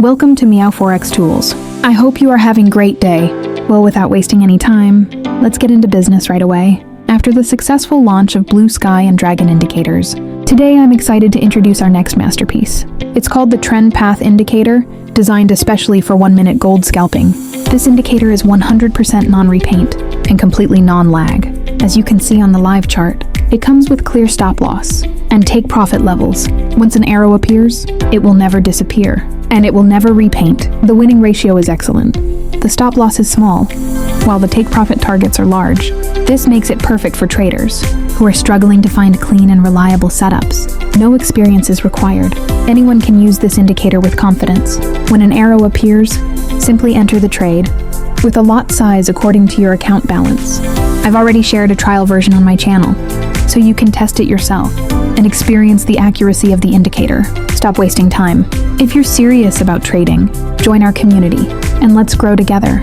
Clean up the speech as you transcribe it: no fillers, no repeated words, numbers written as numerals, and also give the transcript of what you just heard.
Welcome to Meow Forex Tools. I hope you are having a great day. Well, without wasting any time, let's get into business right away. After the successful launch of Blue Sky and Dragon indicators, today I'm excited to introduce our next masterpiece. It's called the Trend Path Indicator, designed especially for 1-minute gold scalping. This indicator is 100% non-repaint and completely non-lag. As you can see on the live chart, it comes with clear stop loss and take profit levels. Once an arrow appears, it will never disappear, and it will never repaint. The winning ratio is excellent. The stop loss is small, while the take profit targets are large. This makes it perfect for traders who are struggling to find clean and reliable setups. No experience is required. Anyone can use this indicator with confidence. When an arrow appears, simply enter the trade with a lot size according to your account balance. I've already shared a trial version on my channel, so you can test it yourself and experience the accuracy of the indicator. Stop wasting time. If you're serious about trading, join our community and let's grow together.